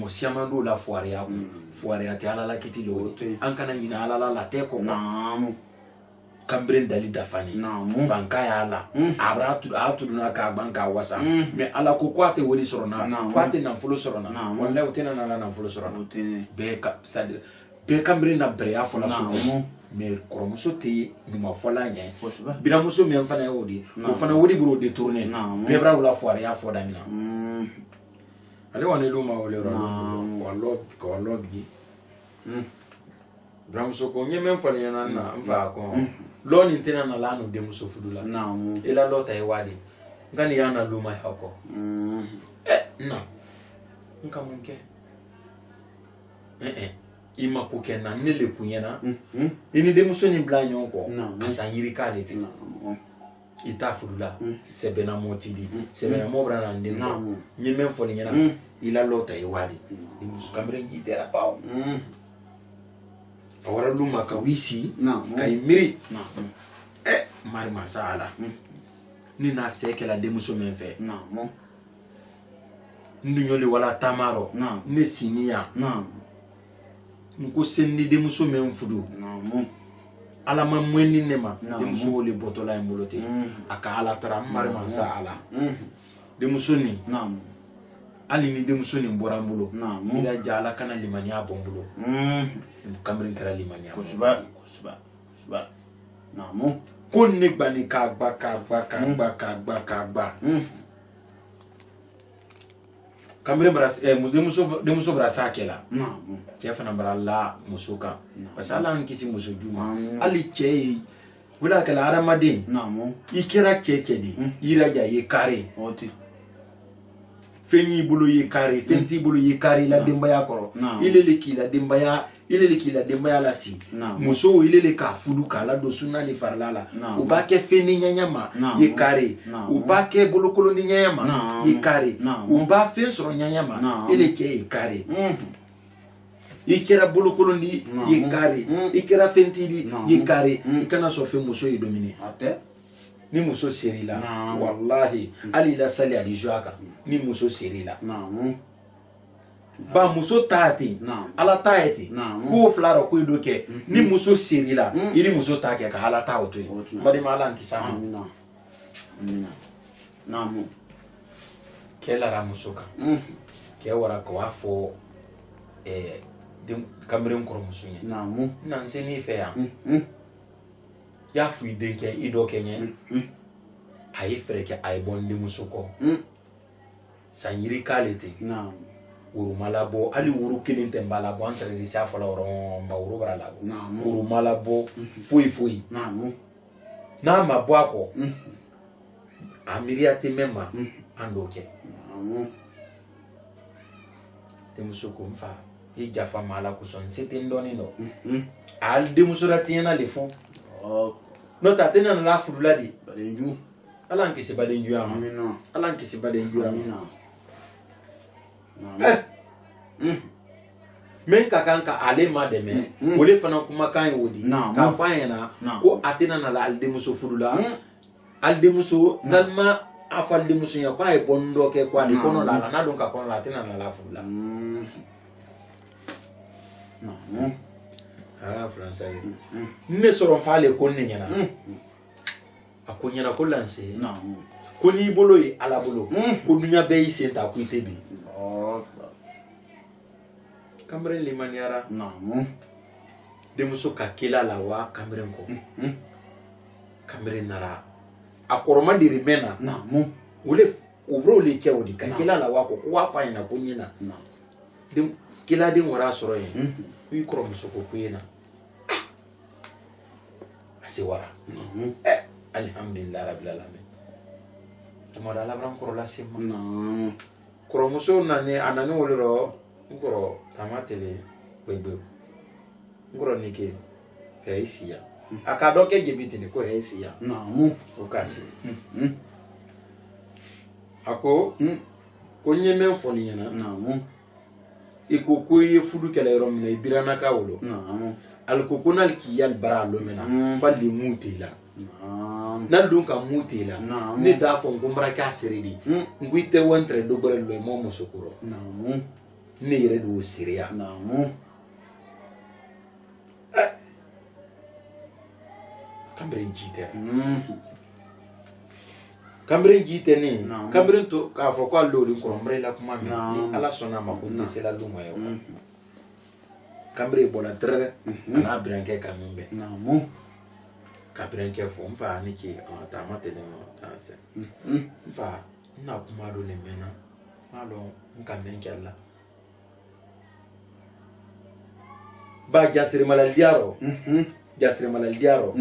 siamando la foire ya ti ala la kiti lo an kana nyina ala la te ko kambre dali dafani fanka ya ala abra atu na ka banka wasa me ala ko kwate wodi sorona kwate na fulo sorona wallahi utena na la na fulo sorona be ka sadi be kambre na bre ya fola so me koromuso te nyuma fola nya biramuso me fana yodi ko fana wodi bro de tourner be bra la foire ya foda mina ale wane luma ole ro wallo bi biramuso ko nyeme fana yana na mfa ko lo ni tena na la no de muso fudula ela lo tai wadi ngani yana luma yako na nka munke ima kukena nele kunyena ini de muso ni bla nyonko asanyiri kale te ita fudula sebena motidi sebena mobra na ndingo nyeme fo nyena ila lo tai wadi ni muso kamre ngitera pao awara luma ka wisi kai miri mari masala ni na sekela de muso menfe ndinyo le wala tamaro ne sinia nko senni de muso menfudu ala ma mwenni nema de muso le botola embolote aka ala tara mari masala de muso ni ali ni de muso ni mborambulo ila jala kana limania bombulo kamrin kara limania kusuba kon ne gbani ka gba kamrin bras de muso brasa kela ke fana baralla musuka basala an kisi muso juma ali chei wala kala aramadin ikira kekedi iraja ye kare fenyi bulu ye kare fenti bulu ye kare la dembaya koro ilele ki la dembaya la si muso ilele ka fudu kala do sunna ni farlala ubake feni nyanyama ye kare ubake bulu kolo ni nyanyama ye kare uba fe soro nyanyama ile ke ye kare ikera bulu kolo ni ye kare ikera fenti di ye kare ikana so fe muso ye domine ni muso serila wallahi ali la sali ali joaka ni muso serila ba muso taati ala taati ko flaro ko doke ni muso serila ili muso taake ka ala taawto badi mala nkisama amina kela ra musoka ke wara ko afo de Cameroon ko musunya nan se ni fe ya fu idenke ido kenye ayi freke ay bon de musoko sanyiri kalete uru malabo ali uru kilinte malabo entre risa fala oro ma uru bralabo uru malabo fui na mabo ako amiriate mema andoke de musoko mfa ijafa mala kuson sitindoni no al de musura tiena le fond no tatena na la fudula di badenju ala nkisi badenju ya amina ala nkisi badenju ya amina men kakanka ale ma deme ole fana kuma kan wodi ka fayena ko atena na la aldemuso fudula aldemuso dalma afal demuso ya kwa e bondo ke kwa ni kono la na don ka kono la atena na la fudula français ne soron fale ko ne nyana akonyana ko lanse ko ni bolo yi ala bolo ko dunya be yi senta ku itebi kambre le maniara de muso ka kila la wa kambre ko kambre nara akoroma diri mena ule ubro le ke odi ka kila la wa ko wa fa ina ko nyina de kila de ngora soro yin wi koro muso ko kuyena asiwara alhamdulillah rabbil alamin tumara la bran koro la sema koro muso nani anani woloro ngoro tamatele webe ngoro nike kaisia akadoke gebiti ni ko heisia okasi ako konyeme foliena ikoko ye fudu kala yorom na ibirana ka wolo alkoko nal kiyal bara lomena balli mutila nal dun ka mutila ne da fon gumbra ka seridi nguite wontre do gore lo mo musukuro ne yɛrɛ de y'o seereya Cambérène ji tɛ Cambérène ji tɛ ne Cambérène to k'a fɔ k'ale y'olu kɔrɔ n la kuma min ni Ala sɔnna ma ko n tɛ se la lu ma ye Cambérène bɔra tɛrɛ a n'a birankɛ ka min bɛn ka birankɛ fɔ n fa ni ce taa ma tɛmɛ taa sɛ n fa n na kuma dɔ nin mɛnna n b'a dɔn n ka mɛn kɛ la ba Jasiri Malal Diaro Jasiri Malal Diaro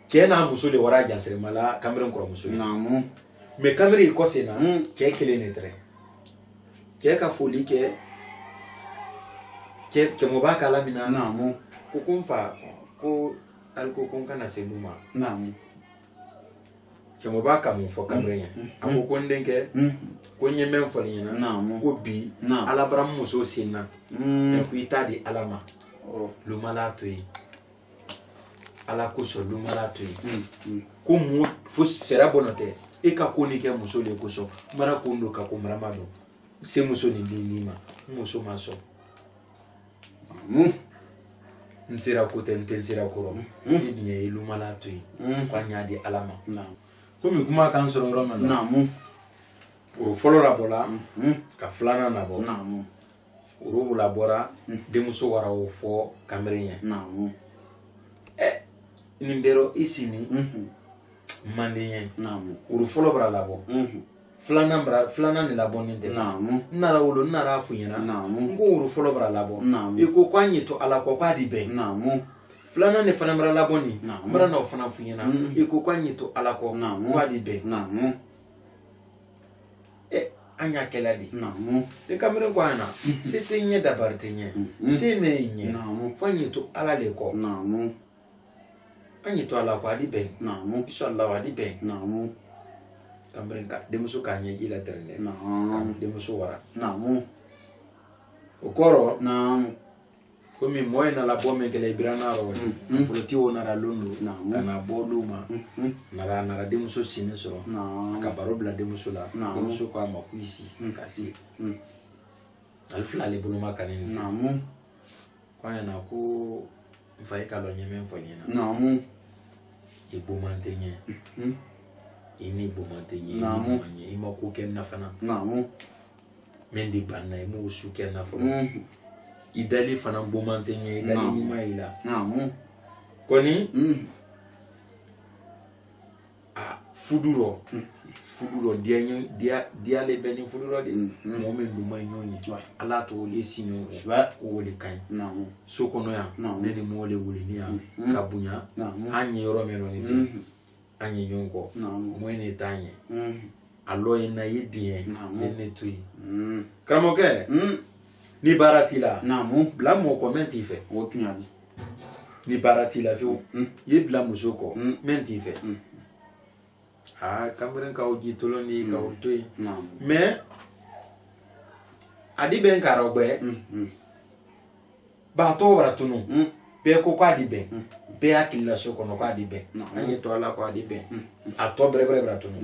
cɛ n'a muso de wara Jasiri Malal Cambérène kɔrɔmuso ye mais Cambérène kɔ sen na cɛ kelen de tɛrɛ cɛ ka foli kɛ cɛmɔ b'a kala min na ko n fa ko ali ko n kana se lu ma cɛmɔ b'a ka mun fɔ Cambérène ye a ko n denkɛ ko n ye mɛn fɔ nin ɲɛna ko bi Ala bara muso sen na ko i t'a di Ala ma luma l'a to yen Ala kosɔn luma l'a to yen ko mun fo sariya bɔ nɔ tɛ e ka ko nin kɛ muso de kosɔn mara ko n don ka ko mara ma dɔn se muso nin den ma n muso ma sɔn n sera ko tɛ n tɛ sera kɔrɔ e dun ye luma l'a to yen k'a ɲa di Ala ma komi kuma kan sɔrɔ yɔrɔ min na o fɔlɔ labɔra ka filanan labɔ olu labɔra denmuso wara o fɔ Cambérène ye nin bɛrɛ i sini manden ye olu fɔlɔ bara labɔ filanan ni labɔ nin tɛ n nana wolo n nana f'u ɲɛna n ko olu fɔlɔ bara labɔ i ko k'an ye to Ala kɔ k'a di bɛn filanan ni fana bara labɔ nin n bara n'aw fana f'u ɲɛna i ko k'an ye to Ala kɔ k'a di bɛn an y'a kɛla de ni Cambérène ko a ɲɛna se tɛ ɲɛ dabari tɛ ɲɛ se mɛ ɲɛ fo an ye to Ala le kɔ an ye to Ala kɔ a di bɛn inshallah a di bɛn Cambérène ka denmuso k'a ɲɛ ji la tɛrɛn dɛ ka denmuso wara o kɔrɔ komi mɔɔ ye nana bɔ min kɛlɛ Ibira n'a rɔ nafolotigi o nana londo ka na bɔ olu ma nara denmuso sini sɔrɔ ka baro bila denmuso la denmuso ko a ma k'u si ka se ale fila ale bolo ma kani nin tɛ ko a ɲɛna ko n fa e ka dɔn n ye min fɔ ɲɛna i boman tɛ ɲɛ i ni boman tɛ ɲɛ i ma ko kɛ n na fana min de banna i m'o su kɛ n na fɔlɔ i dali fana boman tɛ ɲɛ i dali ɲuman i la kɔni fudu rɔ diyale bɛ ni fudu rɔ de mɔgɔ min dun ma ɲɔgɔn ye Ala to ole si ɲɔgɔn ko ole ka ɲi so kɔnɔ yan ne ni mɔgɔ le wulini yan ka bonya an ye yɔrɔ min nɔ ni tɛ an ye ɲɔgɔn kɔ mɔgɔ ne t'an ye a lɔ ye na ye diɲɛ ne ne to yen karamɔgɔkɛ ni baara t'i la bila mɔgɔ kɔ mɛn t'i fɛ ni baara t'i la fiyewu i ye bila muso kɔ mɛn t'i fɛ Cambérène k'aw ji tolon ni k'aw to yen mais a di bɛn k'arɔ gbɛ baatɔ wara tunu bɛɛ ko k'a di bɛn bɛɛ hakili la so kɔnɔ k'a di bɛn an ye to Ala kɔ a di bɛn a tɔ bɛrɛ bara tunu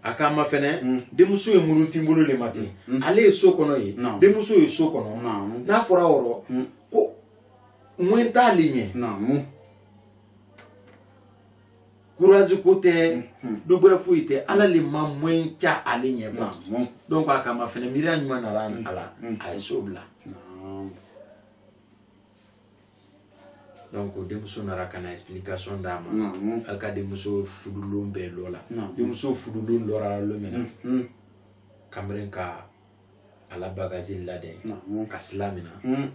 a k'a ma fɛnɛ denmuso ye muruti bolo le ma ten ale ye so kɔnɔ ye denmuso ye so kɔnɔ n'a fɔra wɔrɔ ko ŋwɛn t'ale ɲɛ courage ko tɛ do bɛrɛ foyi tɛ Ala le ma ŋwɛn ca ale ɲɛ kuwa donc a k'a ma fɛnɛ miiriya ɲuman nara Ala a ye so bila donc denmuso nara ka na explication d'a ma hali ka denmuso fudulon bɛɛ lɔ la denmuso fudulon lɔra lɔ min na Cambérène ka Ala bagazi labɛn ka sila min na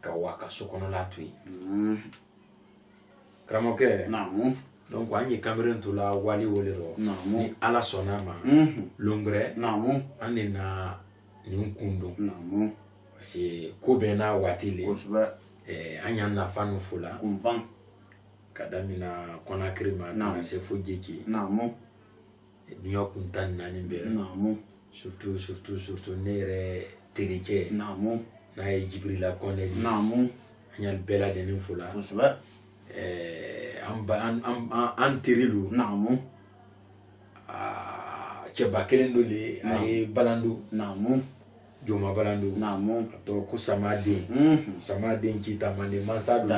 ka wa ka so kɔnɔla to yen karamɔgɔkɛ donc an ye Cambérène to la wali wele rɔ ni Ala sɔnna ma longɛrɛ an de na nin kun don parce que ko bɛɛ n'a waati le an y'an nafa nu fo la ka damina Conakry ma kana se fo Djeki duɲa kun 14 bɛɛ surtout ne yɛrɛ terikɛ n'a ye Djibrila Kɔnɛ di an y'an bɛɛ lajɛlen fo la an terilu cɛba kelen dɔ de a ye Balandu Joma Balandu a tɔgɔ ko Samaden Kita mande mansa dɔ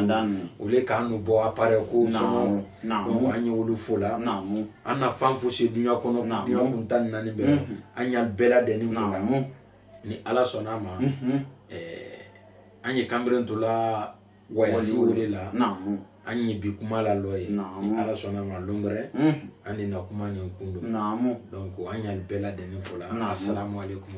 ole k'an n'u bɔ appareil ko sɔngɔ donc an ye olu fo la an na fan fosi dunya kɔnɔ dunya kun 14 bɛɛ an y'a bɛɛ ladɛnni fo la ni Ala sɔnna ma an ye Cambérène to la wayasi wele la an ye bi kuma la lɔ ye ni Ala sɔnna ma longɛrɛ an de na kuma nin kun don donc an y'a bɛɛ ladɛnni fo la assalamu alaikum